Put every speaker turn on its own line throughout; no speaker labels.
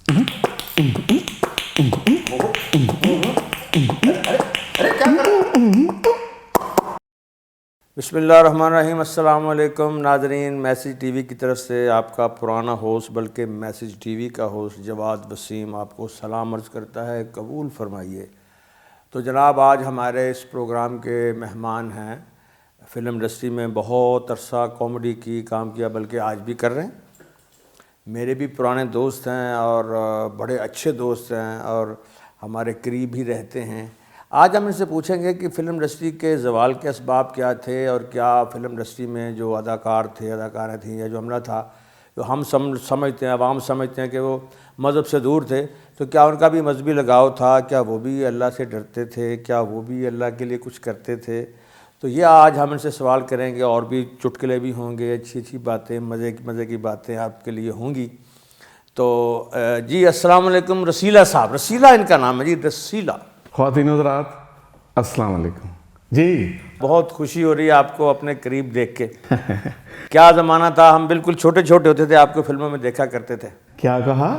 بسم اللہ الرحمن الرحیم۔ السلام علیکم ناظرین، میسج ٹی وی کی طرف سے آپ کا پرانا ہوسٹ بلکہ میسج ٹی وی کا ہوسٹ جواد وسیم آپ کو سلام عرض کرتا ہے، قبول فرمائیے۔ تو جناب آج ہمارے اس پروگرام کے مہمان ہیں، فلم انڈسٹری میں بہت عرصہ کامیڈی کی کام کیا، بلکہ آج بھی کر رہے ہیں۔ میرے بھی پرانے دوست ہیں اور بڑے اچھے دوست ہیں اور ہمارے قریب ہی رہتے ہیں۔ آج ہم ان سے پوچھیں گے کہ فلم انڈسٹری کے زوال کے اسباب کیا تھے اور کیا فلم انڈسٹری میں جو اداکار تھے، اداکاریں تھیں، یا جو عملہ تھا، جو ہم سمجھتے ہیں، عوام سمجھتے ہیں کہ وہ مذہب سے دور تھے، تو کیا ان کا بھی مذہبی لگاؤ تھا؟ کیا وہ بھی اللہ سے ڈرتے تھے؟ کیا وہ بھی اللہ کے لیے کچھ کرتے تھے؟ تو یہ آج ہم ان سے سوال کریں گے، اور بھی چٹکلے بھی ہوں گے، اچھی اچھی باتیں، مزے کی باتیں آپ کے لیے ہوں گی۔ تو جی السلام علیکم رسیلہ صاحب، رسیلہ ان کا نام ہے جی، رسیلہ۔
خواتین حضرات السلام علیکم جی۔
بہت خوشی ہو رہی ہے آپ کو اپنے قریب دیکھ کے۔ کیا زمانہ تھا، ہم بالکل چھوٹے چھوٹے ہوتے تھے، آپ کو فلموں میں دیکھا کرتے تھے۔
کیا کہا؟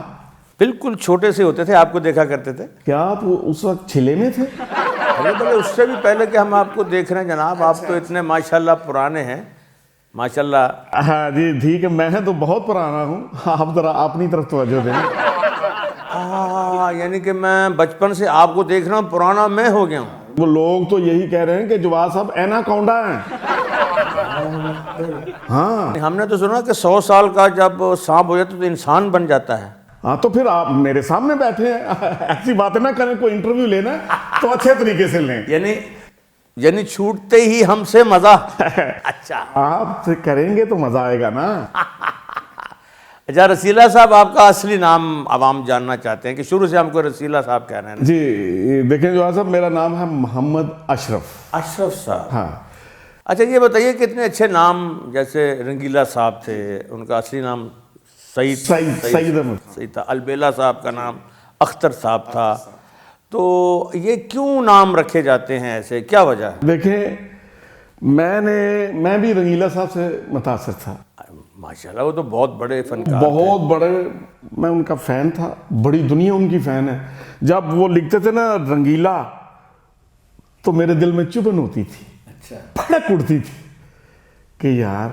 بالکل چھوٹے سے ہوتے تھے، آپ کو دیکھا کرتے تھے۔
کیا آپ اس وقت چھلے میں تھے؟
ارے بھائی اس سے بھی پہلے کہ ہم آپ کو دیکھ رہے ہیں جناب، آپ تو اتنے ماشاءاللہ پرانے ہیں، ماشاءاللہ۔
ہاں جی ٹھیک ہے، میں تو بہت پرانا ہوں، آپ ذرا اپنی طرف توجہ دیں۔
ہاں یعنی کہ میں بچپن سے آپ کو دیکھ رہا ہوں، پرانا میں ہو گیا ہوں۔
وہ لوگ تو یہی کہہ رہے ہیں کہ جواد صاحب ایناکونڈا ہیں۔ ہاں
ہم نے تو سنا کہ 100 سال کا جب سانپ ہو جاتا تو انسان بن جاتا ہے۔
ہاں تو پھر آپ میرے سامنے بیٹھے ہیں، ایسی باتیں نہ کریں، کوئی انٹرویو لینا ہے تو اچھے طریقے سے لیں۔
یعنی چھوٹتے ہی ہم سے مزہ۔ اچھا
آپ سے کریں گے تو مزہ آئے گا نا۔
اچھا رسیلہ صاحب، آپ کا اصلی نام عوام جاننا چاہتے ہیں کہ شروع سے ہم کو رسیلہ صاحب کہہ رہے ہیں۔
جی دیکھیں جواد صاحب، میرا نام ہے محمد اشرف۔
اشرف صاحب،
ہاں
اچھا یہ بتائیے کہ اتنے اچھے نام جیسے رنگیلا صاحب تھے، ان کا اصلی نام سعید احمد تھا، البیلا صاحب کا نام اختر صاحب تھا، تو یہ کیوں نام رکھے جاتے ہیں ایسے، کیا وجہ ہے؟
دیکھیں میں بھی رنگیلا صاحب سے متاثر تھا۔
ماشاءاللہ وہ تو بہت بڑے فنکار،
بہت بڑے، میں ان کا فین تھا، بڑی دنیا ان کی فین ہے۔ جب وہ لکھتے تھے نا رنگیلا تو میرے دل میں چبھن ہوتی تھی، پھڑک اٹھتی تھی کہ یار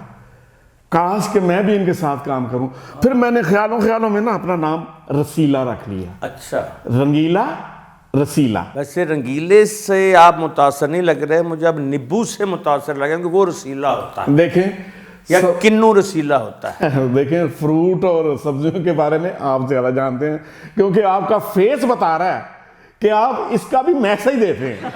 کاش کہ میں بھی ان کے ساتھ کام کروں۔ پھر میں نے خیالوں میں نا اپنا نام رسیلہ رکھ لیا۔
اچھا
رنگیلا رسیلہ۔
ویسے رنگیلے سے آپ متاثر نہیں لگ رہے، مجھے اب نبو سے متاثر لگے کہ وہ رسیلہ ہوتا ہے
دیکھیں
یا کنو رسیلہ ہوتا ہے۔
دیکھیں فروٹ اور سبزیوں کے بارے میں آپ زیادہ جانتے ہیں، کیونکہ آپ کا فیس بتا رہا ہے کہ آپ اس کا بھی میسج دیتے ہیں۔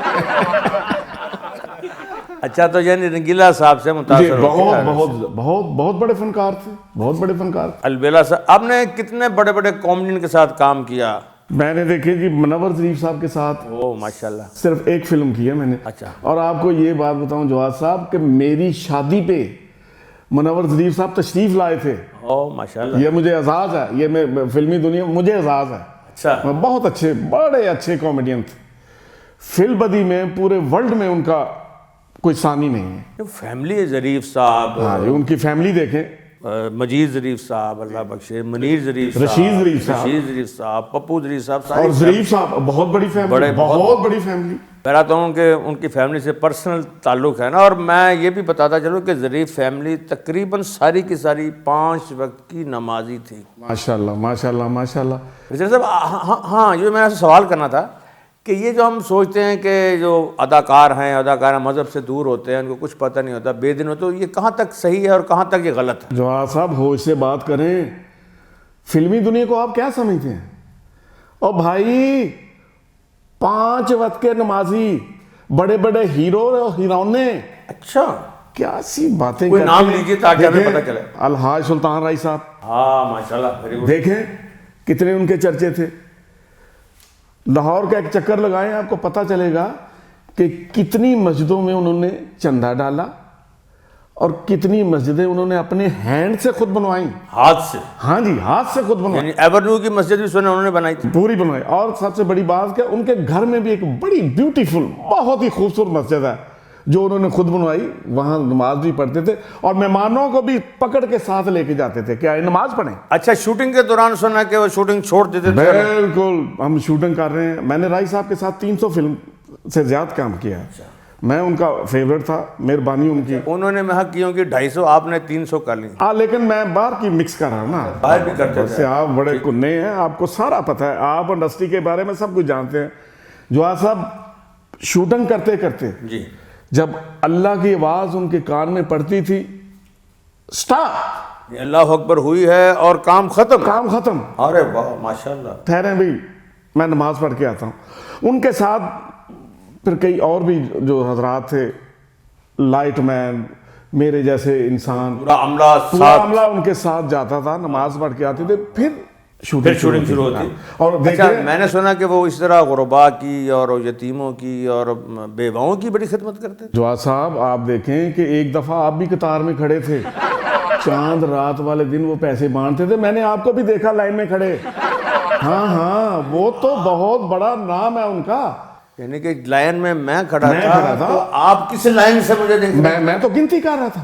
اچھا تو یعنی رنگیلا صاحب سے متاثر
بہت بڑے فنکار تھے، بہت بڑے فنکار۔
البیلا صاحب، آپ نے کتنے بڑے بڑے کامیڈین کے ساتھ کام کیا؟
میں نے دیکھیں جی منور ظریف صاحب کے ساتھ
ماشاءاللہ
صرف ایک فلم کی ہے میں نے۔
اچھا،
اور آپ کو یہ بات بتاؤں جواد صاحب کہ میری شادی پہ منور ظریف صاحب تشریف لائے تھے۔
ماشاءاللہ،
یہ مجھے اعزاز ہے، یہ میں فلمی دنیا مجھے اعزاز ہے۔
اچھا
بہت اچھے، بڑے اچھے کامیڈین تھے، فل بدی میں پورے ورلڈ میں ان کا کوئی ثانی نہیں ہے۔
فیملی ظریف صاحب،
ہاں ان کی فیملی دیکھیں،
مجید ظریف صاحب اللہ بخشے، منیر ظریف صاحب،
رشید ظریف صاحب،
پپو ظریف صاحب،
اور ظریف صاحب بہت بڑی فیملی، بہت بڑی فیملی۔
میں رہتا ہوں کہ ان کی فیملی سے پرسنل تعلق ہے نا، اور میں یہ بھی بتاتا چلوں کہ ظریف فیملی تقریباً ساری کی ساری 5 وقت کی نمازی تھی۔
ماشاءاللہ ماشاءاللہ ماشاءاللہ۔
رشید صاحب، ہاں یہ میں سوال کرنا تھا کہ یہ جو ہم سوچتے ہیں کہ جو اداکار مذہب سے دور ہوتے ہیں، ان کو کچھ پتہ نہیں ہوتا، بے دین ہوتے، یہ کہاں تک صحیح ہے اور کہاں تک یہ غلط ہے؟
جواد صاحب ہوش سے بات کریں، فلمی دنیا کو آپ کیا سمجھتے ہیں؟ اور بھائی 5 وقت کے نمازی، بڑے بڑے ہیرو اور ہیرونے،
اچھا
کیا سی باتیں
کوئی نام لیجیے تاکہ ہمیں پتہ چلے۔
الحاج سلطان رائی صاحب،
ہاں ماشاءاللہ،
دیکھیں کتنے ان کے چرچے تھے۔ لاہور کا ایک چکر لگائیں، آپ کو پتہ چلے گا کہ کتنی مسجدوں میں انہوں نے چندہ ڈالا اور کتنی مسجدیں انہوں نے اپنے ہینڈ سے خود بنوائیں،
ہاتھ سے۔
ہاں جی ہاتھ سے خود بنوائی،
یعنی ایورنیو کی مسجد بھی سنے انہوں نے بنائی تھی،
پوری بنوائی۔ اور سب سے بڑی بات کہ ان کے گھر میں بھی ایک بڑی بیوٹیفل، بہت ہی خوبصورت مسجد ہے جو انہوں نے خود بنوائی, وہاں نماز بھی پڑھتے تھے اور مہمانوں کو بھی پکڑ کے ساتھ لے کے جاتے تھے کہ آئے نماز پڑھیں.
اچھا, شوٹنگ کے دوران سنا کہ وہ شوٹنگ چھوڑ دیتے تھے.
بالکل, ہم شوٹنگ کر رہے ہیں, میں نے رائی صاحب کے ساتھ 300 فلم سے زیادہ کام کیا ہے, میں ان کا فیورٹ تھا, مہربانی ان کی.
انہوں نے محققیوں کی 250, آپ نے 300 کر لی.
لیکن میں باہر کی مکس کر رہا ہوں نا,
باہر بھی کرتے
ویسے آپ بڑے کننے ہیں, آپ کو سارا پتہ ہے, آپ انڈسٹری کے بارے میں سب کچھ جانتے ہیں. جواز صاحب شوٹنگ کرتے کرتے
جی,
جب اللہ کی آواز ان کے کان میں پڑتی تھی, سٹاپ,
اللہ اکبر ہوئی ہے اور کام ختم.
کام ختم.
ارے واہ, ماشاءاللہ.
ٹھہریں بھائی, میں نماز پڑھ کے آتا ہوں. ان کے ساتھ پھر کئی اور بھی جو حضرات تھے, لائٹ مین, میرے جیسے انسان, پورا عملہ ان کے ساتھ جاتا تھا, نماز پڑھ کے آتے تھے, پھر شوٹنگ شروع ہوتی. اور
میں نے سنا کہ وہ اس طرح غربا کی اور یتیموں کی اور بیواؤں کی بڑی خدمت کرتے تھے.
جواز صاحب آپ دیکھیں کہ ایک دفعہ آپ بھی قطار میں کھڑے تھے, چاند رات والے دن وہ پیسے بانٹتے تھے, میں نے آپ کو بھی دیکھا لائن میں کھڑے. ہاں, وہ تو بہت بڑا نام ہے ان کا.
یعنی کہ لائن میں کھڑا تھا, تو آپ کس لائن سے مجھے دیکھ رہے ہیں؟
میں تو گنتی کر رہا تھا,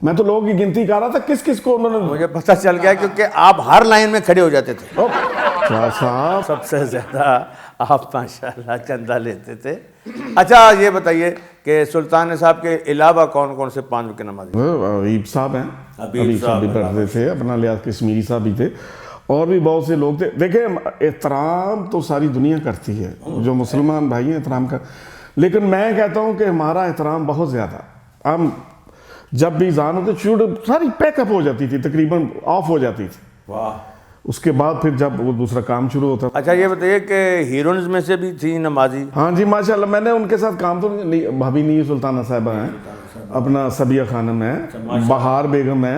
میں تو لوگوں کی گنتی کر رہا تھا, کس کس کو انہوں نے.
مجھے پتہ چل گیا کیونکہ آپ ہر لائن میں کھڑے ہو جاتے تھے.
صاحب
سب سے زیادہ آپ ماشاءاللہ چندہ لیتے تھے. اچھا یہ بتائیے کہ سلطان صاحب کے علاوہ کون کون سے 5 وقت نمازی؟
حبیب صاحب ہیں, حبیب صاحب بھی پڑھتے تھے, اپنا لیاز کشمیری صاحب بھی تھے, اور بھی بہت سے لوگ تھے. دیکھیں احترام تو ساری دنیا کرتی ہے, جو مسلمان بھائی ہیں احترام کر, لیکن میں کہتا ہوں کہ ہمارا احترام بہت زیادہ. ہم جب بھی زان ہوتے شوٹ ساری پیک اپ ہو جاتی تھی, تقریباً آف ہو جاتی تھی.
واہ.
اس کے بعد پھر جب وہ دوسرا کام شروع ہوتا.
اچھا یہ بتائیے کہ ہیروئنز میں سے بھی تھی نمازی؟
ہاں جی ماشاءاللہ, میں نے ان کے ساتھ کام تو نہیں. بھابی نیو سلطانہ صاحبہ ہیں, اپنا سبیہ خانم ہے, بہار بیگم ہے,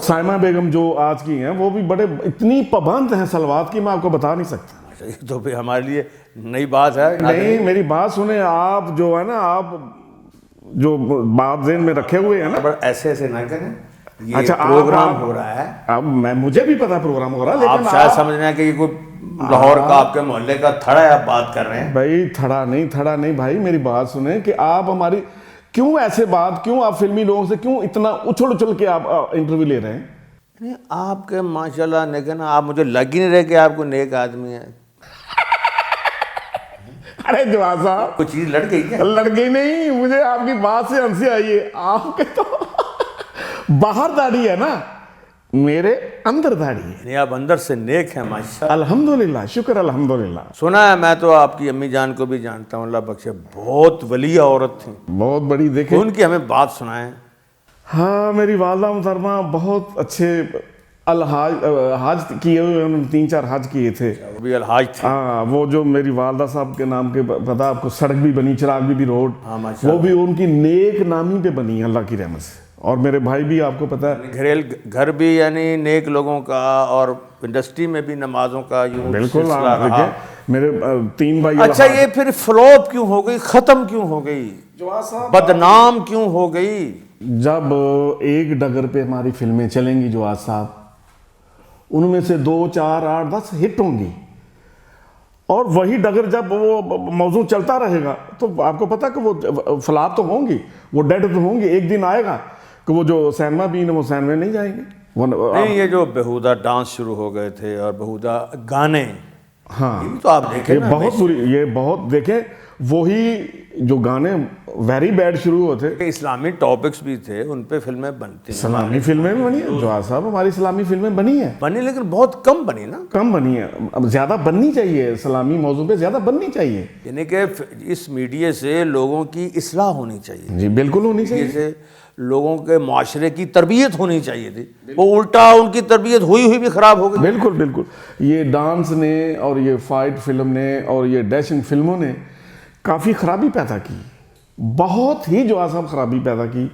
سائمہ بیگم جو آج کی ہیں, وہ بھی بڑے اتنی پابند ہیں سلوات کی, میں آپ کو بتا نہیں سکتا.
یہ تو بھی ہمارے لیے نئی بات ہے.
نہیں, میری بات سنیں آپ, جو ہے نا, آپ جو بات ذہن میں رکھے ہوئے ہیں نا,
ایسے نہ کریں.
اچھا
پروگرام ہو رہا ہے,
اب مجھے بھی پتا پروگرام ہو رہا ہے,
آپ شاید سمجھ رہے ہیں کہ یہ کوئی لاہور کا آپ کے محلے کا تھڑا ہے, آپ بات کر رہے ہیں.
بھائی تھڑا نہیں بھائی, میری بات سنیں کہ آپ ہماری کیوں ایسے بات, کیوں آپ فلمی لوگوں سے کیوں اتنا اچھل کے آپ انٹرویو لے رہے ہیں؟
آپ کے ماشاءاللہ لیکن آپ مجھے لگ ہی نہیں رہے کہ آپ کو نیک آدمی ہے.
ارے جواز صاحب
کوئی چیز لڑ گئی کیا؟
لڑ گئی نہیں, مجھے آپ کی بات سے ہنسی آئی ہے. آپ کے تو باہر داڑھی ہے نا, میرے اندر داڑھی ہے.
نہیں, آپ اندر سے نیک ہیں ماشاءاللہ.
الحمدللہ, شکر الحمدللہ.
سنا ہے, میں تو آپ کی امی جان کو بھی جانتا ہوں, اللہ بخشے, بہت ولی عورت تھیں,
بہت بڑی. دیکھیں
ان کی ہمیں بات سنائیں.
ہاں, میری والدہ محترمہ بہت اچھے حج کیے ہوئے, انہوں نے 3-4 حج کیے تھے.
وہ بھی الحاج تھے.
ہاں, وہ جو میری والدہ صاحب کے نام کے پتہ آپ کو, سڑک بھی بنی, چراغ بھی روڈ, وہ بھی ان کی نیک نامی پہ بنی ہے اللہ کی رحمت سے. اور میرے بھائی بھی آپ کو پتہ ہے,
گھر بھی یعنی نیک لوگوں کا, اور انڈسٹری میں بھی نمازوں کا یوں
بالکل. آپ دیکھیں میرے 3 بھائی.
اچھا یہ پھر فلوپ کیوں ہو گئی, ختم کیوں ہو گئی, بدنام کیوں ہو گئی؟
جب ایک ڈگر پہ ہماری فلمیں چلیں گی جواز صاحب, ان میں سے 2, 4, 8, 10 ہٹ ہوں گی, اور وہی ڈگر جب وہ موضوع چلتا رہے گا تو آپ کو پتا کہ وہ فلاپ تو ہوں گی, وہ ڈیڈ تو ہوں گی. ایک دن آئے گا کہ وہ جو سینما بین ہے وہ سینما نہیں جائیں گے.
نہیں, یہ جو بہودہ ڈانس شروع ہو گئے تھے اور بہودہ گانے,
ہاں
تو آپ دیکھیں
بہت بری, یہ بہت دیکھیں, وہی جو گانے ویری بیڈ شروع ہوتے.
اسلامی ٹاپکس بھی تھے, ان پہ فلمیں بنتی ہیں.
اسلامی فلمیں بھی بنی ہیں جواز صاحب, ہماری اسلامی فلمیں بنی ہیں,
لیکن بہت کم بنی نا,
کم بنی ہیں. اب زیادہ بننی چاہیے, اسلامی موضوع پہ زیادہ بننی چاہیے.
یعنی کہ اس میڈیا سے لوگوں کی اصلاح ہونی چاہیے.
جی بالکل ہونی چاہیے.
لوگوں کے معاشرے کی تربیت ہونی چاہیے تھی, وہ الٹا ان کی تربیت ہوئی بھی خراب ہو گئی.
بالکل. یہ ڈانس نے اور یہ فائٹ فلم نے اور یہ ڈیشنگ فلموں نے کافی خرابی پیدا کی, بہت ہی جو صاحب خرابی پیدا کی,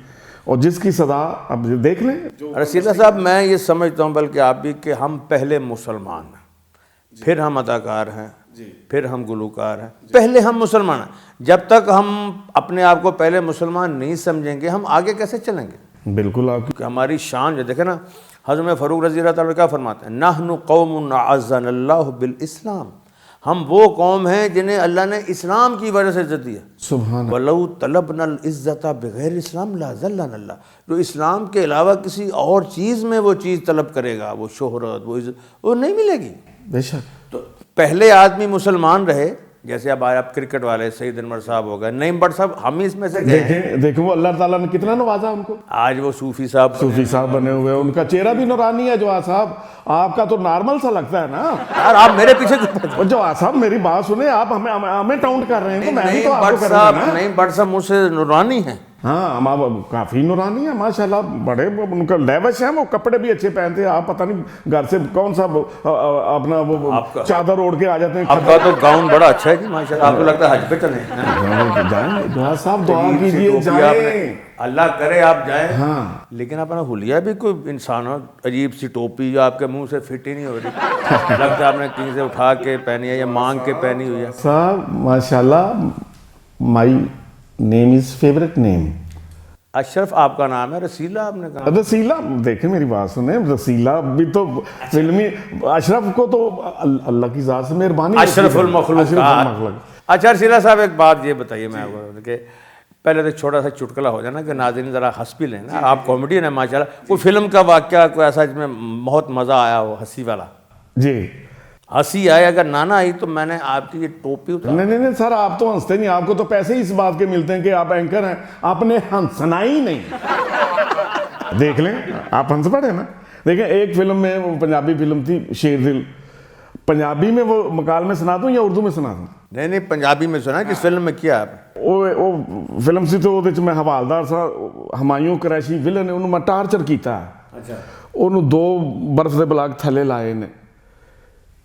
اور جس کی سزا اب دیکھ لیں.
رسیدہ صاحب, میں یہ سمجھتا ہوں بلکہ آپ بھی, کہ ہم پہلے مسلمان ہیں, پھر ہم اداکار ہیں, پھر ہم گلوکار ہیں, پہلے ہم مسلمان ہیں. جب تک ہم اپنے آپ کو پہلے مسلمان نہیں سمجھیں گے, ہم آگے کیسے چلیں گے؟
بالکل. آپ
کہ ہماری شان جو دیکھیں نا, حضرت فاروق رضی اللہ تعالیٰ کیا فرماتے ہیں, نحن قوم اعزنا اللہ بالاسلام, ہم وہ قوم ہیں جنہیں اللہ نے اسلام کی وجہ سے عزت دی ہے.
سبحان
وَلَوْ طَلَبْنَا الْعِزَّةَ بِغَيْرِ اسلام لَأَذَلَّنَا اللَّهُ. جو اسلام کے علاوہ کسی اور چیز میں وہ چیز طلب کرے گا، وہ شہرت، وہ عزت، وہ نہیں ملے گی.
بے شک.
تو پہلے آدمی مسلمان رہے، جیسے اب آئے آپ کرکٹ والے سعید انور صاحب ہو گئے، نعیم بٹ صاحب، ہم اس میں سے گئے ہیں.
دیکھیں وہ اللہ تعالیٰ نے کتنا نوازا ان کو.
آج وہ صوفی صاحب
بنے ہوئے، ان کا چہرہ بھی نورانی ہے. جواد صاحب آپ کا تو نارمل سا لگتا ہے نا.
یار آپ میرے پیچھے کیوں؟
جواد صاحب میری بات سنیں، آپ ہمیں ٹاؤنٹ کر رہے ہیں تو میں بھی تو آپ کو
بٹ
کروں گا نا.
نعیم بٹ صاحب مجھ سے نورانی ہیں.
ہاں کافی نورانی ہے ماشاءاللہ، بڑے ان کا لیوش ہیں، وہ کپڑے بھی اچھے پہنتے ہیں. آپ پتہ نہیں گھر سے کون سا اپنا وہ چادر اوڑھ کے آ جاتے ہیں.
آپ کا تو گاؤن بڑا اچھا ہے جی ماشاءاللہ. آپ کو لگتا ہے حج پہ چلیں.
جائیں جواد صاحب، دعا کیجیے جائیں،
اللہ کرے آپ جائیں.
ہاں
لیکن اپنا حلیہ بھی کوئی انسان ہو، عجیب سی ٹوپی جو آپ کے منہ سے فٹ ہی نہیں ہو رہی، لگتا ہے آپ نے کہیں سے اٹھا کے پہنی ہے یا مانگ کے پہنی ہوئی ہے.
صاحب ماشاءاللہ، مائی نیم از فیوریٹ نیم.
اشرف آپ کا نام ہے، رسیلا آپ نے کہا.
رسیلا، دیکھیں میری بات سنیں، رسیلا بھی تو فلمی، اشرف کو تو اللہ کی ذات سے مہربانی.
اشرف المخلوقات. اچھا رسیلا صاحب ایک بات یہ بتائیے میں آپ کو کہ پہلے تو چھوٹا سا چٹکلا ہو جانا کہ ناظرین ذرا ہنس بھی لیں نا. آپ کامیڈین ہیں ماشاءاللہ. کوئی فلم کا واقعہ کوئی ایسا جس میں بہت مزہ آیا ہو، ہنسی والا؟
جی
ہنسی آئی، اگر نانا آئی تو میں نے آپ کی یہ ٹوپی اتار.
نہیں سر، آپ تو ہنستے نہیں، آپ کو تو پیسے ہی اس بات کے ملتے ہیں کہ آپ اینکر ہیں، آپ نے ہنسنا ہی نہیں. دیکھ لیں آپ ہنس پڑے نا. دیکھیں ایک فلم میں، وہ پنجابی فلم تھی شیر دل، پنجابی میں وہ مکالمے سنا دوں یا اردو میں سنا دوں؟
نہیں پنجابی میں سنا. کس فلم میں کیا آپ؟
وہ فلم سی تو میں حوالدار سا ہمایوں قریشی ولن نے، انہوں میں ٹارچر کیتا.
اچھا.
انہوں 2 برف دے بلاک تھلے لائے نے،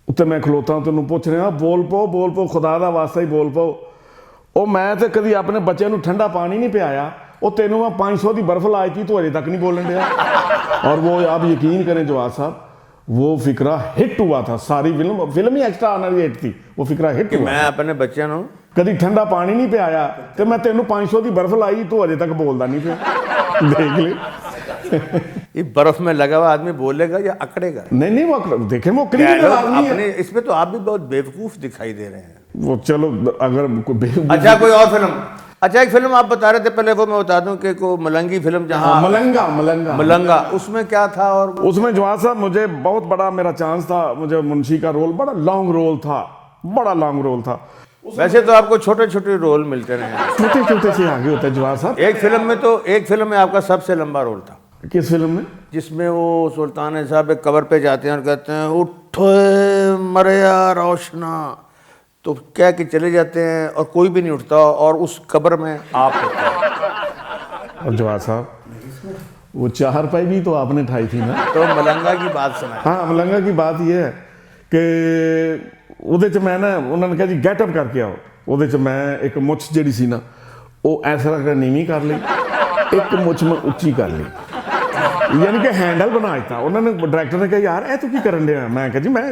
اتنے میں کھلوتا ہوں تو انہوں پوچھ رہے ہیں بول پو خدا دا واسطہ ہی بول پو. او میں تے کدی اپنے بچے نو ٹھنڈا پانی نہیں پیا، وہ تینوں میں 500 دی برف لائی تھی تو اجے تک نہیں بولن دیا. اور وہ آپ یقین کریں جواد صاحب، وہ فکرہ ہٹ ہوا تھا. ساری فلم ہی ایکسٹرا آنری ہٹ تھی، وہ فکرہ ہٹ ہوا.
میں اپنے بچے نو
کدی ٹھنڈا پانی نہیں پیا تو میں تینوں 500 دی برف لائی تو اجے تک بولدا نہیں پیا. دیکھ لیں
یہ برف میں لگا ہوا آدمی بولے گا یا اکڑے گا؟
نہیں وہ دیکھیں وہ کریمنل آدمی ہے.
اس میں تو آپ بھی بہت بیوقوف دکھائی دے رہے ہیں.
وہ چلو اگر
اچھا کوئی اور فلم. اچھا ایک فلم آپ بتا رہے تھے پہلے، وہ میں بتا دوں کہ کوئی ملنگی فلم، جہاں ملنگا، اس میں کیا تھا؟ اور
اس میں جواد صاحب مجھے بہت بڑا میرا چانس تھا، مجھے منشی کا رول، بڑا لانگ رول تھا.
ویسے تو آپ کو چھوٹے چھوٹے رول ملتے رہے ہیں،
چھوٹے سے آگے ہوتا ہے جواد صاحب.
ایک فلم میں آپ کا سب سے لمبا رول تھا.
کس فلم میں؟
جس میں وہ سلطان صاحب ایک قبر پہ جاتے ہیں اور کہتے ہیں اٹھو مریا روشنا، تو کہہ کے چلے جاتے ہیں اور کوئی بھی نہیں اٹھتا، اور اس قبر میں آپ ہوتے ہیں.
اور جواد صاحب وہ 4 پائی بھی تو آپ نے ٹھائی تھی نا.
تو ملنگا کی بات سنا.
ہاں ملنگا کی بات یہ ہے کہ ਉਹਦੇ ਚ ਮੈਂ ਨਾ ਉਹਨਾਂ ਨੇ ਕਿਹਾ ਜੀ ਗੈਟ ਅਪ ਕਰਕੇ ਆਓ. ਉਹਦੇ ਚ ਮੈਂ ਇੱਕ ਮੁੱਛ ਜਿਹੜੀ ਸੀ ਨਾ ਉਹ ਐਸ ਤਰ੍ਹਾਂ ਨੀਵੀਂ ਕਰ ਲਈ, ਇੱਕ ਮੁੱਛ ਮੈਂ ਉੱਚੀ ਕਰ ਲਈ, ਯਾਨੀ ਕਿ ਹੈਂਡਲ ਬਣਾ ਦਿੱਤਾ. ਉਹਨਾਂ ਨੇ ਡਾਇਰੈਕਟਰ ਨੇ ਕਿਹਾ ਯਾਰ ਇਹ ਤੂੰ ਕੀ ਕਰਨ ਡਿਆ? ਮੈਂ ਕਿਹਾ ਜੀ ਮੈਂ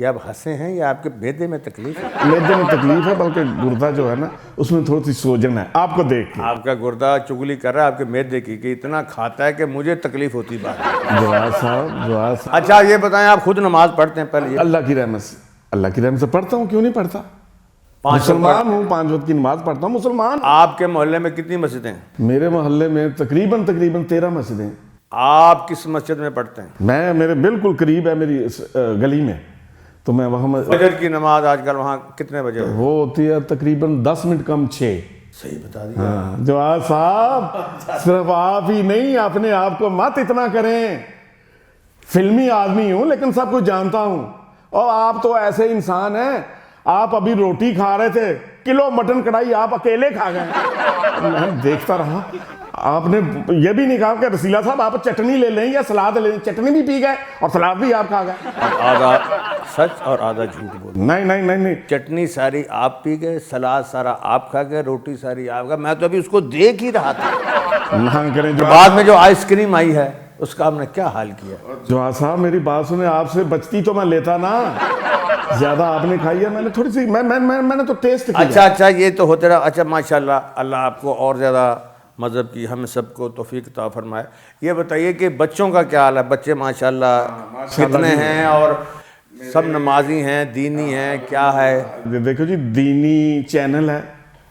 یہ آپ ہنسے ہیں یا آپ کے میدے میں تکلیف ہے؟
میدے میں تکلیف ہے، بلکہ گردہ جو ہے نا اس میں تھوڑی سی سوجن ہے. آپ کو دیکھ کے
آپ کا گردہ چگلی کر رہا ہے آپ کے میدے کی کہ اتنا کھاتا ہے کہ مجھے تکلیف ہوتی بات.
جواد صاحب
اچھا یہ بتائیں آپ خود نماز پڑھتے ہیں؟ پہلے
اللہ کی رحمت سے پڑھتا ہوں. کیوں نہیں پڑھتا؟ مسلمان ہوں، 5 وقت کی نماز پڑھتا ہوں، مسلمان.
آپ کے محلے میں کتنی مسجدیں ہیں؟
میرے محلے میں تقریباً 13 مسجدیں.
آپ کس مسجد میں پڑھتے ہیں؟
میرے بالکل قریب ہے میری گلی میں، تو میں وہاں
فجر کی نماز آج کل وہاں کتنے بجے
وہ ہوتی ہے؟ تقریباً 10 منٹ کم 6.
صحیح بتا دیا.
ہاں جواد صاحب صرف آپ ہی نہیں، اپنے آپ کو مت اتنا کریں. فلمی آدمی ہوں لیکن سب کچھ جانتا ہوں، اور آپ تو ایسے انسان ہیں، آپ ابھی روٹی کھا رہے تھے, کلو مٹن کڑھائی آپ اکیلے کھا گئے. میں دیکھتا رہا, آپ نے یہ بھی نہیں کہا کہ رسیلہ صاحب آپ چٹنی لے لیں یا سلاد لے لیں. چٹنی بھی پی گئے اور سلاد بھی آپ کھا گئے.
آدھا سچ اور آدھا جھوٹ بول.
نہیں,
چٹنی ساری آپ پی گئے, سلاد سارا آپ کھا گئے, روٹی ساری آپ کا. میں تو ابھی اس کو دیکھ ہی رہا تھا.
نہ کریں جو
بعد میں جو آئس کریم آئی ہے اس کا آپ نے کیا حال کیا؟
جواد صاحب میری بات سنیں, آپ سے بچتی تو میں لیتا نا. زیادہ آپ نے کھائی ہے, میں نے تھوڑی سی, میں نے تو ٹیسٹ کیا.
اچھا یہ تو ہوتے رہا. اچھا ماشاءاللہ, اللہ آپ کو اور زیادہ مذہب کی ہم سب کو توفیق عطا فرمائے. یہ بتائیے کہ بچوں کا کیا حال ہے؟ بچے ماشاءاللہ کتنے ہیں اور سب نمازی ہیں, دینی ہیں, کیا ہے؟
دیکھو جی, دینی چینل ہے,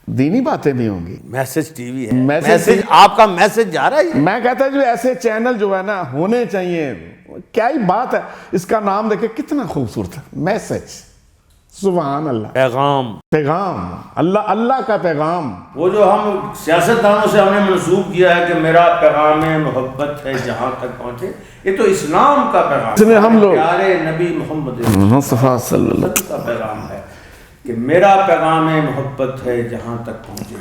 دینی باتیں بھی ہوں گی.
میسج ٹی وی ہے,
میسج
آپ کا میسج جا رہا ہے.
میں کہتا ہوں جو ایسے چینل جو ہے نا ہونے چاہیے. کیا ہی بات ہے, اس کا نام دیکھیں کتنا خوبصورت ہے, میسج. سبحان اللہ. پیغام اللہ کا پیغام.
وہ جو ہم سیاستدانوں سے ہم نے منسوب کیا ہے کہ میرا پیغام محبت ہے جہاں تک پہنچے, یہ تو اسلام کا پیغام ہے.
ہم لوگ
پیارے نبی محمد
مصطفیٰ صلی اللہ علیہ
کا پیغام ہے کہ میرا پیغام محبت ہے جہاں تک پہنچے.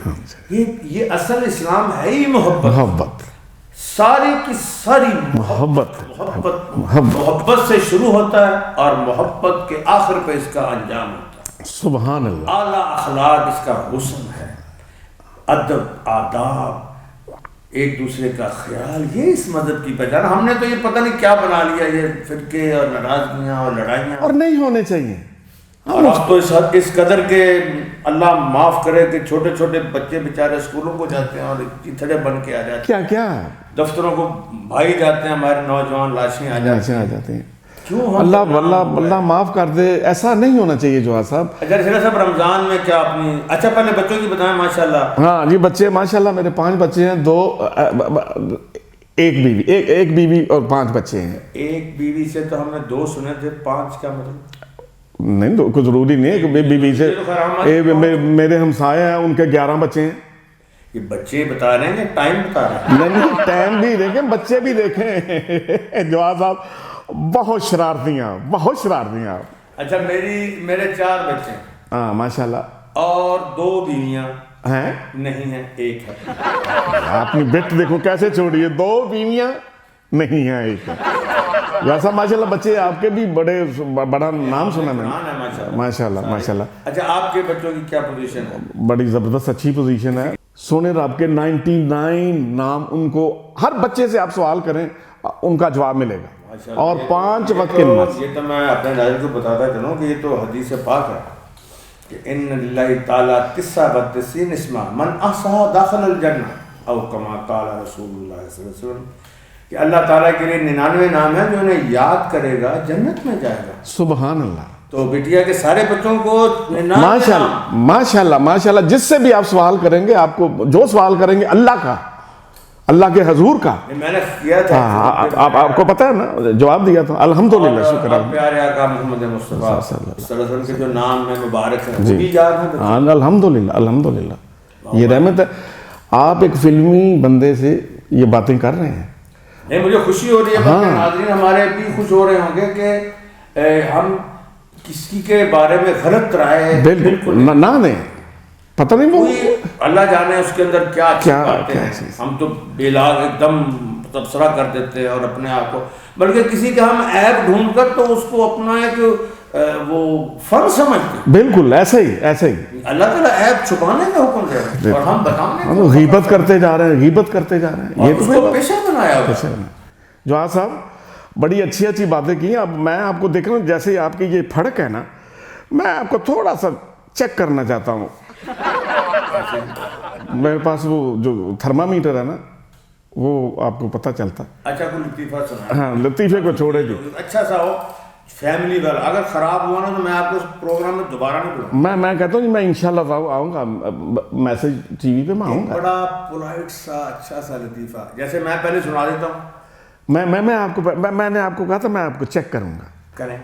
یہ اصل اسلام ہے ہی محبت. ساری کی ساری محبت سے شروع ہوتا ہے اور محبت کے آخر پہ اس کا انجام ہوتا ہے.
سبحان اللہ.
اعلیٰ اخلاق اس کا حسن ہے, ادب, آداب, ایک دوسرے کا خیال, یہ اس مذہب کی پہچان. ہم نے تو یہ پتہ نہیں کیا بنا لیا, یہ فرقے اور ناراضگیاں اور لڑائیاں,
اور نہیں ہونے چاہیے.
اور اب تو اس قدر کے اللہ معاف کرے کہ چھوٹے چھوٹے بچے بیچارے اسکولوں کو جاتے ہیں اور چیتھڑے بن کے آ جاتے ہیں.
کیا
دفتروں کو بھائی جاتے ہیں, ہمارے نوجوان لاشیں آ جاتے ہیں. کیوں
اللہ معاف کر دے. ایسا نہیں ہونا چاہیے جواد صاحب.
اچھا صاحب, رمضان میں کیا اپنی, اچھا پہلے بچوں کی بتائیں. ماشاءاللہ.
ہاں جی, بچے ماشاءاللہ میرے 5 بچے ہیں, 2 ایک بیوی اور 5 بچے ہیں.
ایک بیوی سے تو ہم نے 2 سنے تھے, 5 کیا مطلب؟
نہیں, کوئی ضروری نہیں ہے کہ بیوی سے. میرے ہمسائے ہیں, ان کے 11 بچے ہیں.
یہ بچے بتا رہے ہیں, ٹائم بتا رہے ہیں.
نہیں, ٹائم بھی دیکھیں, بچے بھی دیکھیں. جواد صاحب بہت شرارتی ہیں.
اچھا میرے 4 بچے ہیں.
ہاں ماشاءاللہ. اور
2 بیویاں
ہیں؟
نہیں ہیں, 1 ہے.
اپنی بیٹ دیکھو کیسے چھوڑی ہے, 2 بیویاں نہیں ہیں, 1 ہے. ویسا ماشاءاللہ بچے آپ کے بھی بڑا نام سنا میں نے. ماشاءاللہ.
اچھا آپ کے بچوں کی کیا پوزیشن ہے؟
بڑی زبردست اچھی پوزیشن ہے. سونے رب کے 99 نام, ان کو ہر بچے سے آپ سوال کریں ان کا جواب ملے گا, اور 5 وقت کی نماز.
یہ تو میں اپنے ناظرین کو بتاتا چلوں کہ یہ تو حدیث پاک ہے کہ ان اللہ تعالیٰ 99 اسما من احصاها داخل الجنہ او کما قال رسول اللہ صلی اللہ علیہ وسلم, کہ اللہ تعالیٰ کے لیے 99 نام ہے جو انہیں یاد کرے گا جنت میں جائے گا.
سبحان اللہ.
تو بیٹیا کے سارے بچوں کو
ماشاءاللہ جس سے بھی آپ سوال کریں گے, آپ کو جو سوال کریں گے اللہ کے حضور کا,
میں نے کیا تھا,
آپ کو پتہ ہے نا, جواب دیا تھا. الحمدللہ, شکر ہے.
پیارے آقا محمد مصطفیٰ صلی اللہ علیہ وسلم کے جو نام میں مبارک ہیں وہ بھی یاد ہیں.
الحمدللہ. یہ رحمت ہے. آپ ایک فلمی بندے سے یہ باتیں کر رہے ہیں.
نہیں, مجھے خوشی ہو رہی ہے, بلکہ ناظرین ہمارے بھی خوش ہو رہے ہوں گے کہ ہم کسی کے بارے میں غلط رائے
بالکل نہ دیں. پتہ نہیں وہ
اللہ جانے اس کے اندر کیا باتیں ہیں. ہم تو بے لاگ ایک دم تبصرہ کر دیتے ہیں اور اپنے آپ کو, بلکہ کسی کا ہم عیب ڈھونڈ کر تو اس کو اپنا ایک وہ فن سمجھتے ہیں.
بالکل ایسے ہی.
اللہ تعالیٰ عیب چھپانے کا حکم دے رہا ہے اور ہم بتانے کا.
غیبت کرتے جا رہے ہیں.
یہ تو پیشہ بنایا ہوا.
جواد صاحب بڑی اچھی باتیں کی. اب میں آپ کو دیکھ رہا ہوں, جیسے آپ کی یہ پھڑک ہے نا, میں آپ کو تھوڑا سا چیک کرنا چاہتا ہوں. میرے پاس وہ جو تھرمامیٹر ہے نا, وہ آپ کو پتہ چلتا.
اچھا کوئی لطیفہ سنا.
ہاں, لطیفے کو چھوڑے گی.
اچھا سا ہو فیملی والا, اگر خراب ہوا نا تو میں آپ کو اس پروگرام میں دوبارہ نہیں بلاؤں.
میں کہتا ہوں میں انشاءاللہ آؤں گا, میسج ٹی وی پہ میں آؤں گا.
بڑا پولائٹ سا اچھا سا لطیفہ, جیسے میں پہلے سنا دیتا ہوں.
میں نے آپ کو کہا تھا میں آپ کو چیک کروں گا.
کریں.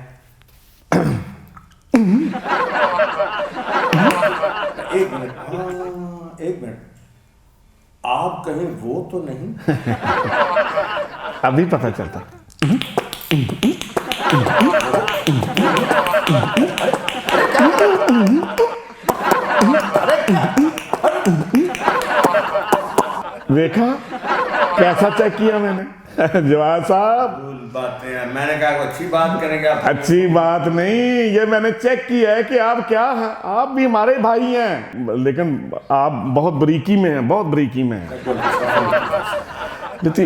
ایک منٹ, آپ کہیں وہ تو نہیں؟
ابھی پتہ چلتا. دیکھا کیسا چیک کیا میں نے جواد صاحب؟
باتیں ہیں، میں نے کہا کوئی اچھی بات کریں گے آپ؟
اچھی بات نہیں، یہ میں نے چیک کیا ہے کہ آپ کیا ہیں، آپ بھی ہمارے بھائی ہیں، لیکن آپ بہت بریکی میں ہیں، بہت بریکی میں ہیں۔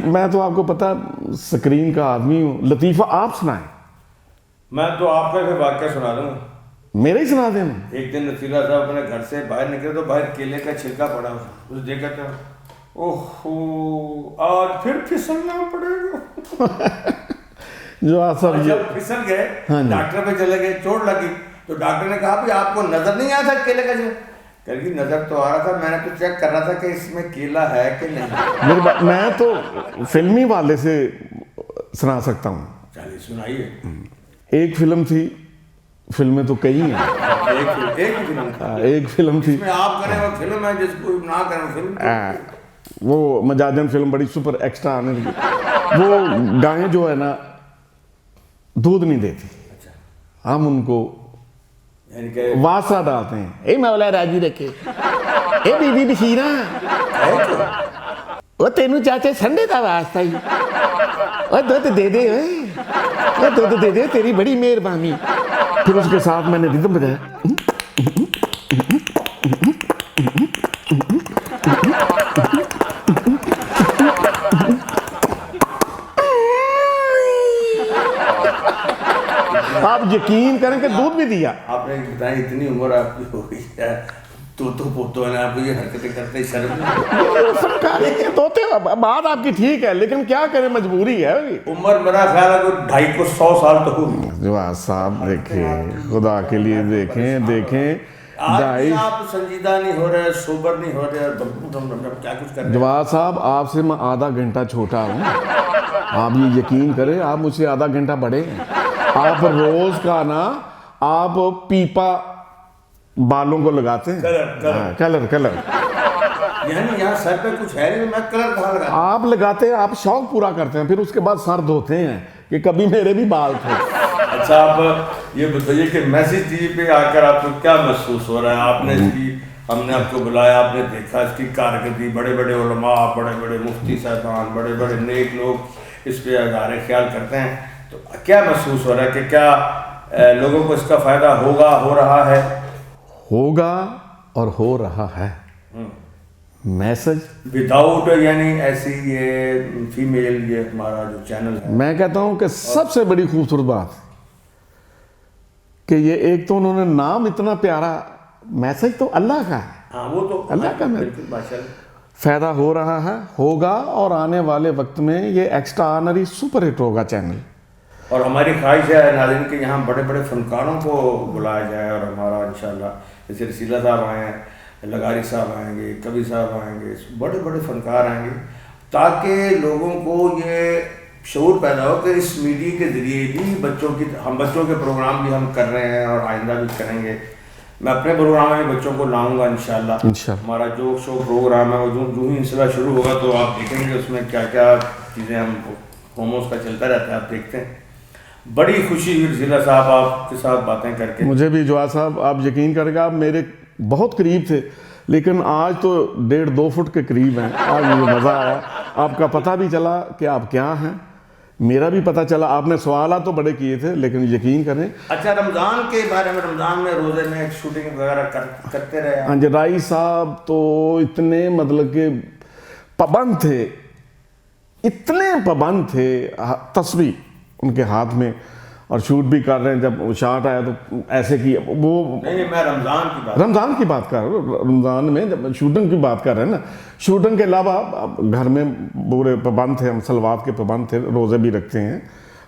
میں تو آپ کو پتا سکرین کا آدمی ہوں۔ لطیفہ آپ سنائیں۔
میں تو آپ کا پھر واقعہ سنا دوں گا۔
میرے ہی سنا دیں۔
ایک دن رسیلہ صاحب اپنے گھر سے باہر نکلے تو باہر کیلے کا چھلکا پڑا ہوا، اسے دیکھا تھا، اوہو آج پھر پھسلنا پڑے گا۔
جو آپ سب
جب پھسل گئے ڈاکٹر پہ چلے گئے، چوٹ لگی تو ڈاکٹر نے کہا بھی آپ کو نظر نہیں آیا تھا کیلے کا چھلکا؟ کہ نظر تو آ رہا تھا، میں نے تو چیک کر رہا تھا کہ اس میں کیلا ہے کہ نہیں۔
میں تو فلمی والے سے سنا سکتا ہوں۔
چلیے سنائیے۔
ایک فلم تھی، فلمیں تو کئی ہیں، ایک فلم تھی،
اس میں آپ کریں وہ فلم ہے، جس کو نہ کریں وہ فلم،
وہ مجاجن فلم بڑی سپر ایکسٹرا آنے لگی۔ وہ گائیں جو ہے نا دودھ نہیں دیتی، ہم ان کو واسطہ ڈالتے ہیں، اے مولا راضی رکھے، اے بی بی بشیرہ، وہ تینوں چاچے سنڈے دا واسطہ ہی، وہ دودھ دے دے، وہ دودھ دے دے، تیری بڑی مہربانی۔ پھر اس کے ساتھ میں نے ریدم بجایا، آپ یقین کریں کہ دودھ بھی دیا۔
آپ نے بتایا اتنی عمر آپ کی ہو گئی ہے، تو پوتو ہے نا، آپ کو یہ حرکتیں کرتے شرم نہیں؟
توتے بات آپ کی ٹھیک ہے، لیکن کیا کریں، مجبوری ہے۔
عمر میرا خیال ہے کوئی 250 سال تو ہوگی۔
جواد صاحب دیکھیں، خدا کے لیے دیکھیں،
آپ سنجیدہ نہیں ہو رہے، سوبر نہیں ہو رہے، کیا کچھ کر رہے ہیں؟
جواد صاحب آپ سے میں آدھا گھنٹہ چھوٹا ہوں، آپ یہ یقین کریں، آپ مجھ سے آدھا گھنٹہ بڑے ہیں۔ آپ روز کا نا آپ پیپا بالوں کو لگاتے ہیں، کلر،
یعنی یہاں سر پہ کچھ ہے نہیں، میں کلر کہاں لگا؟
آپ لگاتے ہیں، آپ شوق پورا کرتے ہیں، پھر اس کے بعد سر دھوتے ہیں کہ کبھی میرے بھی بال تھے۔
اچھا آپ یہ بتائیے کہ میسج ٹی وی پہ آ کر آپ کو کیا محسوس ہو رہا ہے؟ آپ نے اس کی، ہم نے آپ کو بلایا، آپ نے دیکھا اس کی کارکردگی، بڑے بڑے علماء، بڑے بڑے مفتی صاحبان، بڑے بڑے نیک لوگ اس پہ اظہار خیال کرتے ہیں، تو کیا محسوس ہو رہا ہے کہ کیا لوگوں کو اس کا فائدہ ہوگا، ہو رہا ہے؟
ہوگا اور ہو رہا ہے۔ میسج
وداؤٹ یعنی ایسی یہ فیمیل، یہ ہمارا جو چینل ہے،
میں کہتا ہوں کہ سب سے بڑی خوبصورت بات کہ یہ ایک تو انہوں نے نام اتنا پیارا، میسج تو اللہ کا ہے،
ہاں وہ تو
اللہ کا
بالکل ماشاءاللہ
فائدہ ہو رہا ہے، ہوگا، اور آنے والے وقت میں یہ ایکسٹرا آنری سپر ہٹ ہوگا چینل۔
اور ہماری خواہش ہے ناظرین کہ یہاں بڑے بڑے فنکاروں کو بلایا جائے، اور ہمارا انشاءاللہ جیسے رسیلہ صاحب آئے ہیں، لغاری صاحب آئیں گے، کبھی صاحب آئیں گے، بڑے بڑے فنکار آئیں گے، تاکہ لوگوں کو یہ شعور پیدا ہو کہ اس میڈیا کے ذریعے بھی بچوں کے پروگرام بھی ہم کر رہے ہیں اور آئندہ بھی کریں گے۔ میں اپنے پروگرام میں بچوں کو لاؤں گا انشاءاللہ۔ ہمارا جو شو پروگرام ہے وہ جو ہی انشاءاللہ شروع ہوگا تو آپ دیکھیں گے اس میں کیا کیا چیزیں ہم ہوموز کا چلتا رہتا ہے، آپ دیکھتے ہیں۔ بڑی خوشی ہوئی رسیلہ صاحب آپ کے ساتھ باتیں کر کے۔
مجھے بھی جواد صاحب، آپ یقین کریں گے، آپ میرے بہت قریب تھے، لیکن آج تو 1.5-2 فٹ کے قریب ہیں۔ آج مجھے مزہ آیا، آپ کا پتہ بھی چلا کہ آپ کیا ہیں، میرا بھی پتہ چلا۔ آپ نے سوالات تو بڑے کیے تھے، لیکن یقین کریں۔
اچھا رمضان کے بارے میں، رمضان میں روزے میں شوٹنگ وغیرہ کرتے رہے؟
ہاں جی، رائی صاحب تو اتنے مطلب کہ پابند تھے، اتنے پابند تھے، تسبیح ان کے ہاتھ میں، اور شوٹ بھی کر رہے ہیں، جب شاٹ آیا تو ایسے کی وہ
نہیں، میں
رمضان کی بات کر رہا ہوں، رمضان میں جب شوٹنگ کی بات کر رہے ہیں نا، شوٹنگ کے علاوہ گھر میں پورے پابند تھے، ہم سلوات کے پابند تھے، روزے بھی رکھتے ہیں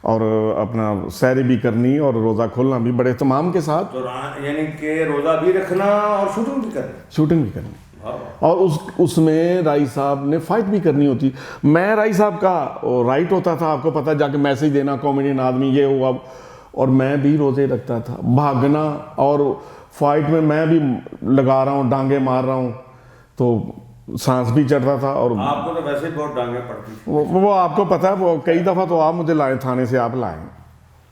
اور اپنا سحری بھی کرنی اور روزہ کھولنا بھی بڑے اہتمام کے ساتھ،
یعنی کہ روزہ بھی رکھنا اور شوٹنگ بھی کرنی،
اور اس میں رائی صاحب نے فائٹ بھی کرنی ہوتی۔ میں رائی صاحب کا رائٹ ہوتا تھا، آپ کو پتہ، جا کے میسج دینا، کامیڈین آدمی یہ ہوا، اور میں بھی روزے رکھتا تھا، بھاگنا، اور فائٹ میں بھی لگا رہا ہوں، ڈانگیں مار رہا ہوں، تو سانس بھی چڑھ رہا تھا۔ اور
آپ کو تو ویسے ہی بہت ڈانگیں پڑتی،
وہ آپ کو پتہ ہے، وہ کئی دفعہ تو آپ مجھے لائے تھانے سے، آپ لائیں،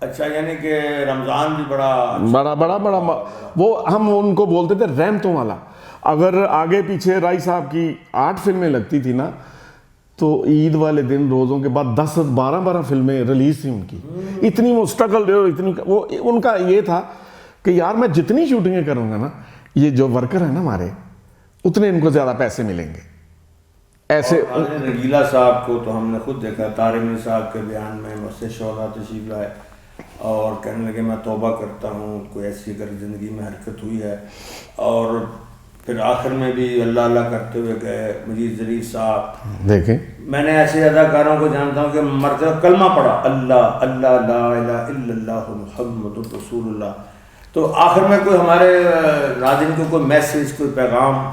اچھا، یعنی کہ رمضان بھی بڑا
بڑا وہ ہم ان کو بولتے تھے رحمتوں والا. اگر آگے پیچھے رائی صاحب کی 8 فلمیں لگتی تھی نا تو عید والے دن روزوں کے بعد 10-12 فلمیں ریلیز تھیں ان کی. اتنی وہ اسٹرگل، اتنی وہ ان کا یہ تھا کہ یار میں جتنی شوٹنگیں کروں گا نا، یہ جو ورکر ہیں نا ہمارے، اتنے ان کو زیادہ پیسے ملیں گے. ایسے
رنگیلا صاحب کو تو ہم نے خود دیکھا، طارمی صاحب کے بیان میں مسجد شہداء تشریف لائے اور کہنے لگے میں توبہ کرتا ہوں، کوئی ایسی اگر زندگی میں حرکت ہوئی ہے. اور پھر آخر میں بھی اللہ اللہ کرتے ہوئے گئے. مجید ظریف صاحب
دیکھیں،
میں نے ایسے اداکاروں کو جانتا ہوں کہ مرتبہ کلمہ پڑھا، اللہ اللہ لا الہ الا اللہ محمد رسول اللہ. تو آخر میں کوئی ہمارے ناظرین کو کوئی میسیج، کوئی پیغام؟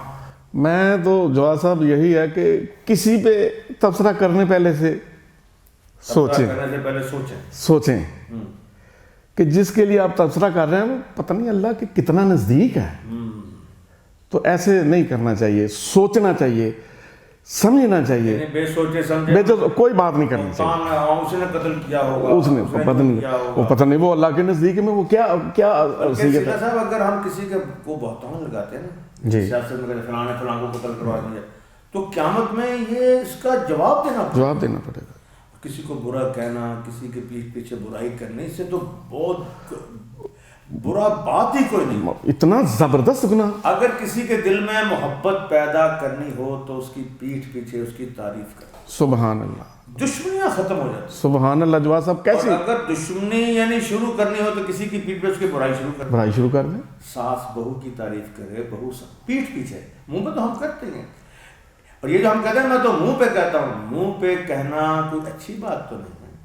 میں تو جواد صاحب یہی ہے کہ کسی پہ تبصرہ کرنے پہلے سے سوچیں کہ جس کے لیے آپ تبصرہ کر رہے ہیں وہ پتہ نہیں اللہ کے کتنا نزدیک ہے. تو ایسے نہیں کرنا چاہیے، سوچنا چاہیے، سمجھنا چاہیے.
بے سوچے سمجھے
کوئی بات نہیں کرنی چاہیے.
اس نے قتل کیا ہوگا،
اس نے پتہ نہیں وہ اللہ کے نزدیک میں وہ کیا
صاحب. اگر ہم کسی کے کو بہتان لگاتے ہیں نا،
جی،
سیاست میں فلاں نے فلاں کو قتل کروا دیا، تو قیامت میں یہ اس کا جواب دینا
پڑے گا.
کسی کو برا کہنا، کسی کے پیٹھ پیچھے برائی کرنے سے تو بہت برا بات ہی کوئی نہیں.
اتنا زبردست گناہ.
اگر کسی کے دل میں محبت پیدا کرنی ہو تو اس کی پیٹھ پیچھے اس کی تعریف کرو.
سبحان اللہ.
دشمنیاں ختم ہو جاتی.
سبحان اللہ. جواد صاحب کیسے؟
اگر دشمنی یعنی شروع کرنی ہو تو کسی کی پیٹھ پہ اس کی برائی شروع کر دیں. ساس بہو کی تعریف کرے، بہو پیٹھ پیچھے. منہ پہ تو ہم کرتے ہیں، اور یہ جو ہم کہتے ہیں میں تو منہ پہ کہتا ہوں، منہ پہ کہنا کوئی اچھی بات تو نہیں ہے.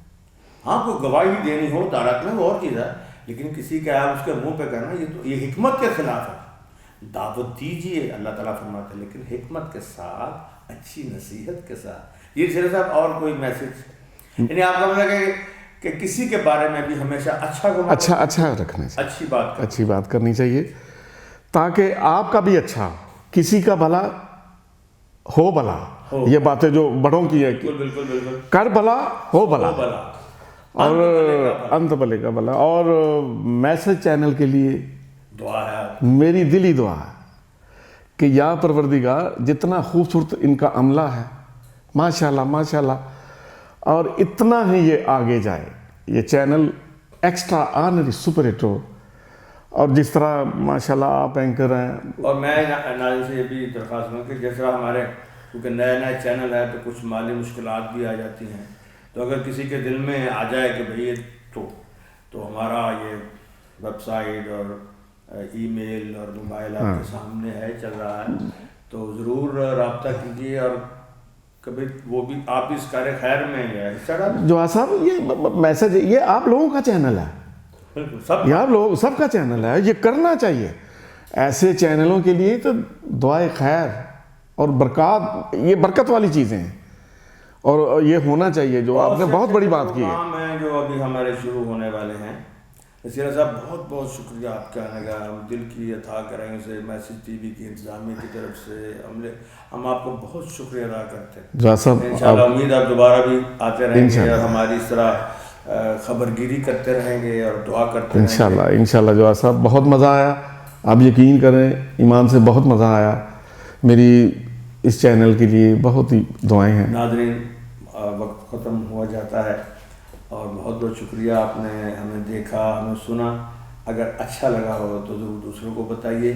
ہاں کوئی گواہی دینی ہو عدالت میں وہ اور چیز ہے، لیکن کسی کا آپ اس کے منہ پہ کہنا یہ حکمت کے خلاف ہے. دعوت دیجیے اللہ تعالیٰ فرماتے ہیں، لیکن حکمت کے ساتھ، اچھی نصیحت کے ساتھ. یہ شیر صاحب اور کوئی میسج؟ یعنی آپ کا مطلب ہے کہ کسی کے بارے میں بھی ہمیشہ اچھا
رکھنا چاہیے، اچھی بات کرنی چاہیے، تاکہ آپ کا بھی اچھا، کسی کا بھلا ہو بھلا. یہ باتیں جو بڑوں کی ہے کہ کر بھلا ہو بھلا اور انت بھلے کا بھلا. اور میسج چینل کے لیے
دعا ہے،
میری دلی دعا ہے کہ یا پروردگار جتنا خوبصورت ان کا عملہ ہے، ماشاءاللہ، اور اتنا ہی یہ آگے جائے. یہ channel extraordinary super hit ہو، اور جس طرح ماشاءاللہ آپ اینکر ہیں. اور
میں ناظرین سے یہ بھی درخواست کروں کہ جس طرح ہمارے کیونکہ نیا چینل ہے تو کچھ مالی مشکلات بھی آ جاتی ہیں، تو اگر کسی کے دل میں آ جائے کہ بھئی تو ہمارا یہ ویب سائٹ اور ای میل اور موبائل آپ کے سامنے ہے، چل رہا ہے، تو ضرور رابطہ کیجیے. اور کبھی وہ بھی آپ اس کار خیر میں
جو صاحب یہ میسج یہ آپ لوگوں کا چینل ہے، یہ آپ لوگ سب کا چینل ہے، یہ کرنا چاہیے. ایسے چینلوں کے لیے تو دعائے خیر اور برکات، یہ برکت والی چیزیں ہیں، اور یہ ہونا چاہیے. جو آپ نے بہت بڑی بات کی ہے،
جو ابھی ہمارے شروع ہونے والے ہیں. نصیر صاحب بہت بہت شکریہ آپ کا آنے کا. ہم دل کی عطا کریں سے میسج ٹی وی کی انتظامیہ کی طرف سے ہم آپ کو بہت شکریہ ادا کرتے ہیں. انشاءاللہ امید آپ دوبارہ بھی آتے رہیں گے اور ہماری اس طرح خبرگیری کرتے رہیں گے اور دعا کرتے رہیں گے
انشاءاللہ. جواد صاحب بہت مزہ آیا، آپ یقین کریں ایمان سے بہت مزہ آیا. میری اس چینل کے لیے بہت ہی دعائیں ہیں.
ناظرین وقت ختم ہوا جاتا ہے، اور بہت بہت شکریہ آپ نے ہمیں دیکھا، ہمیں سنا. اگر اچھا لگا ہو تو ضرور دوسروں کو بتائیے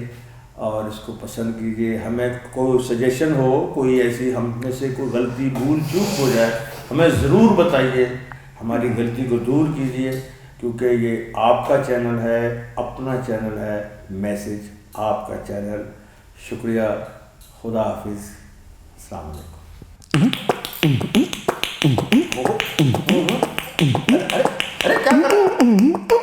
اور اس کو پسند کیجیے. ہمیں کوئی سجیشن ہو، کوئی ایسی ہم میں سے کوئی غلطی بھول چوک ہو جائے ہمیں ضرور بتائیے، ہماری غلطی کو دور کیجیے، کیونکہ یہ آپ کا چینل ہے، اپنا چینل ہے، میسج آپ کا چینل. شکریہ، خدا حافظ، السلام علیکم. ارے کیا کر رہا ہے؟